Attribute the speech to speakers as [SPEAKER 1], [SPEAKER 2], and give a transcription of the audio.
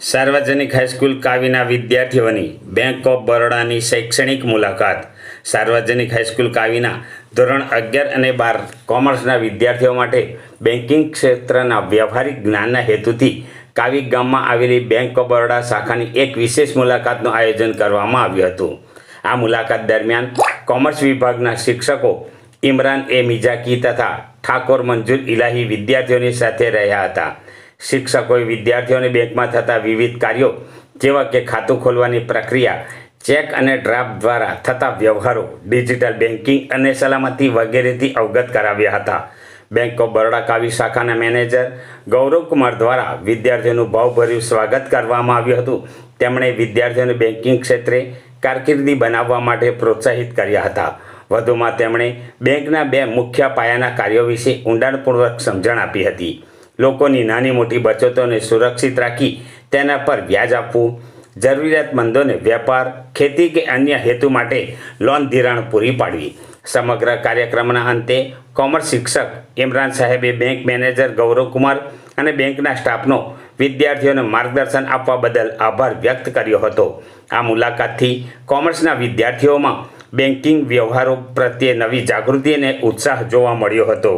[SPEAKER 1] સાર્વજનિક હાઈસ્કૂલ કાવીના વિદ્યાર્થીઓની bank of બરોડાની શૈક્ષણિક મુલાકાત. સાર્વજનિક હાઈસ્કૂલ કાવીના ધોરણ 11 અને 12 કોમર્સના વિદ્યાર્થીઓ માટે બેન્કિંગ ક્ષેત્રના વ્યવહારિક જ્ઞાનના હેતુથી કાવી ગામમાં આવેલી બેંક ઓફ બરોડા શાખાની એક વિશેષ મુલાકાતનું આયોજન કરવામાં આવ્યું હતું. આ મુલાકાત દરમિયાન કોમર્સ વિભાગના શિક્ષકો ઇમરાન એ મિજાકી તથા ઠાકોર મંજૂર ઇલાહી વિદ્યાર્થીઓની સાથે રહ્યા હતા. શિક્ષકોએ વિદ્યાર્થીઓને બેંકમાં થતા વિવિધ કાર્યો જેવા કે ખાતું ખોલવાની પ્રક્રિયા, ચેક અને ડ્રાફ્ટ દ્વારા થતા વ્યવહારો, ડિજિટલ બેન્કિંગ અને સલામતી વગેરેથી અવગત કરાવ્યા હતા. બેંક ઓફ બરોડા કાવી શાખાના મેનેજર ગૌરવકુમાર દ્વારા વિદ્યાર્થીઓનું ભાવભર્યું સ્વાગત કરવામાં આવ્યું હતું. તેમણે વિદ્યાર્થીઓને બેન્કિંગ ક્ષેત્રે કારકિર્દી બનાવવા માટે પ્રોત્સાહિત કર્યા હતા. વધુમાં તેમણે બેંકના 2 મુખ્ય પાયાના કાર્યો વિશે ઊંડાણપૂર્વક સમજણ આપી હતી. લોકોની નાની મોટી બચતોને સુરક્ષિત રાખી તેના પર વ્યાજ આપવું, જરૂરિયાતમંદોને વેપાર, ખેતી કે અન્ય હેતુ માટે લોન ધિરાણ પૂરી પાડવી. સમગ્ર કાર્યક્રમના અંતે કોમર્સ શિક્ષક ઇમરાન સાહેબે બેંક મેનેજર ગૌરવકુમાર અને બેંકના સ્ટાફનો વિદ્યાર્થીઓને માર્ગદર્શન આપવા બદલ આભાર વ્યક્ત કર્યો હતો. આ મુલાકાતથી કોમર્સના વિદ્યાર્થીઓમાં બેન્કિંગ વ્યવહારો પ્રત્યે નવી જાગૃતિ અને ઉત્સાહ જોવા મળ્યો હતો.